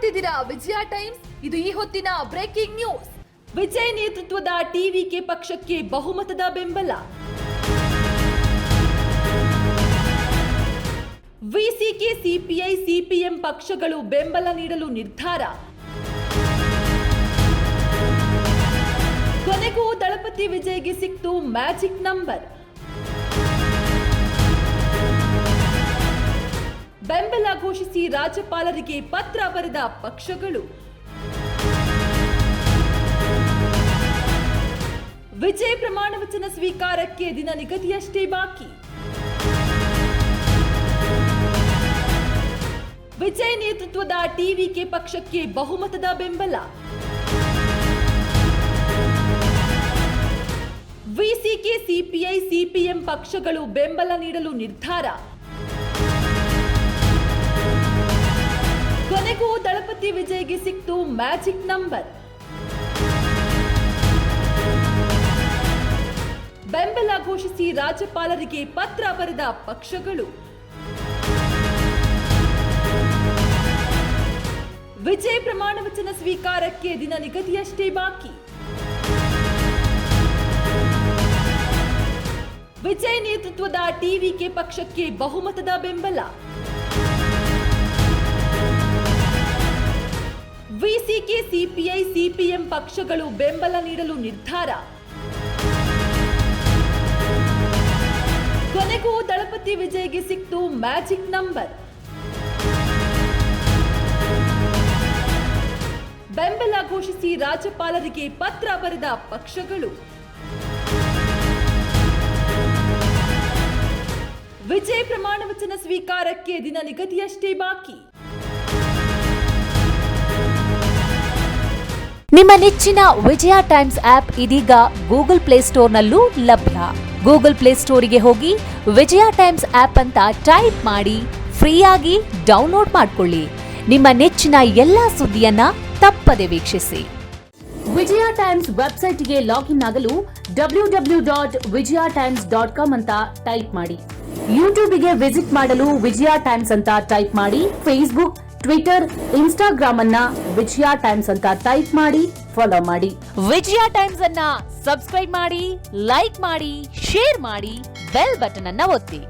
ನೋಡ್ತಿದ್ದೀರಾ ವಿಜಯ ಟೈಮ್ಸ್. ಇದು ಈ ಹೊತ್ತಿನ ಬ್ರೇಕಿಂಗ್ ನ್ಯೂಸ್. ವಿಜಯ್ ನೇತೃತ್ವದ ಟಿವಿಕೆ ಪಕ್ಷಕ್ಕೆ ಬಹುಮತದ ಬೆಂಬಲ. ವಿಸಿಕೆ, ಸಿಪಿಐ, ಸಿಪಿಎಂ ಪಕ್ಷಗಳು ಬೆಂಬಲ ನೀಡಲು ನಿರ್ಧಾರ. ಕೊನೆಗೂ ದಳಪತಿ ವಿಜಯ್ಗೆ ಸಿಕ್ತು ಮ್ಯಾಜಿಕ್ ನಂಬರ್. ಬೆಂಬಲ ಘೋಷಿಸಿ ರಾಜ್ಯಪಾಲರಿಗೆ ಪತ್ರ ಬರೆದ ಪಕ್ಷಗಳು. ವಿಜಯ್ ಪ್ರಮಾಣ ವಚನ ಸ್ವೀಕಾರಕ್ಕೆ ದಿನ ನಿಗದಿಯಷ್ಟೇ ಬಾಕಿ. ವಿಜಯ್ ನೇತೃತ್ವದ ಟಿವಿಕೆ ಪಕ್ಷಕ್ಕೆ ಬಹುಮತದ ಬೆಂಬಲ. ವಿಸಿಕೆ, ಸಿಪಿಐ, ಸಿಪಿಎಂ ಪಕ್ಷಗಳು ಬೆಂಬಲ ನೀಡಲು ನಿರ್ಧಾರ. ಕೊನೆಗೂ ದಳಪತಿ ವಿಜಯ್ಗೆ ಸಿಕ್ತು ಮ್ಯಾಜಿಕ್ ನಂಬರ್. ಬೆಂಬಲ ಘೋಷಿಸಿ ರಾಜ್ಯಪಾಲರಿಗೆ ಪತ್ರ ಬರೆದ ಪಕ್ಷಗಳು. ವಿಜಯ್ ಪ್ರಮಾಣ ವಚನ ಸ್ವೀಕಾರಕ್ಕೆ ದಿನ ನಿಗದಿಯಷ್ಟೇ ಬಾಕಿ. ವಿಜಯ್ ನೇತೃತ್ವದ ಟಿವಿಕೆ ಪಕ್ಷಕ್ಕೆ ಬಹುಮತದ ಬೆಂಬಲ. ವಿಸಿಕೆ, ಸಿಪಿಐ, ಸಿಪಿಎಂ ಪಕ್ಷಗಳು ಬೆಂಬಲ ನೀಡಲು ನಿರ್ಧಾರ. ಕೊನೆಗೂ ದಳಪತಿ ವಿಜಯ್ಗೆ ಸಿಕ್ತು ಮ್ಯಾಜಿಕ್ ನಂಬರ್. ಬೆಂಬಲ ಘೋಷಿಸಿ ರಾಜ್ಯಪಾಲರಿಗೆ ಪತ್ರ ಬರೆದ ಪಕ್ಷಗಳು. ವಿಜಯ್ ಪ್ರಮಾಣ ವಚನ ಸ್ವೀಕಾರಕ್ಕೆ ದಿನ ನಿಗದಿಯಷ್ಟೇ ಬಾಕಿ. ನಿಮ್ಮ ನೆಚ್ಚಿನ ವಿಜಯ ಟೈಮ್ಸ್ ಆಪ್ ಇದೀಗ ಗೂಗಲ್ ಪ್ಲೇಸ್ಟೋರ್ನಲ್ಲೂ ಲಭ್ಯ. ಗೂಗಲ್ ಪ್ಲೇಸ್ಟೋರಿಗೆ ಹೋಗಿ ವಿಜಯ ಟೈಮ್ಸ್ ಆಪ್ ಅಂತ ಟೈಪ್ ಮಾಡಿ ಫ್ರೀಯಾಗಿ ಡೌನ್ಲೋಡ್ ಮಾಡಿಕೊಳ್ಳಿ. ನಿಮ್ಮ ನೆಚ್ಚಿನ ಎಲ್ಲಾ ಸುದ್ದಿಯನ್ನ ತಪ್ಪದೆ ವೀಕ್ಷಿಸಿ. ವಿಜಯ ಟೈಮ್ಸ್ ವೆಬ್ಸೈಟ್ಗೆ ಲಾಗಿನ್ ಆಗಲು www.vijayatimes.com ಅಂತ ಟೈಪ್ ಮಾಡಿ. ಯೂಟ್ಯೂಬ್ಗೆ ವಿಸಿಟ್ ಮಾಡಲು ವಿಜಯ ಟೈಮ್ಸ್ ಅಂತ ಟೈಪ್ ಮಾಡಿ. ಫೇಸ್ಬುಕ್, ಟ್ವಿಟರ್, ಇನ್ಸ್ಟಾಗ್ರಾಮ್ ಅನ್ನ ವಿಜಯ ಟೈಮ್ಸ್ ಅಂತ ಟೈಪ್ ಮಾಡಿ ಫಾಲೋ ಮಾಡಿ. ವಿಜಯ ಟೈಮ್ಸ್ ಅನ್ನ ಸಬ್ಸ್ಕ್ರೈಬ್ ಮಾಡಿ, ಲೈಕ್ ಮಾಡಿ, ಶೇರ್ ಮಾಡಿ, ಬೆಲ್ ಬಟನ್ ಅನ್ನ ಒತ್ತಿ.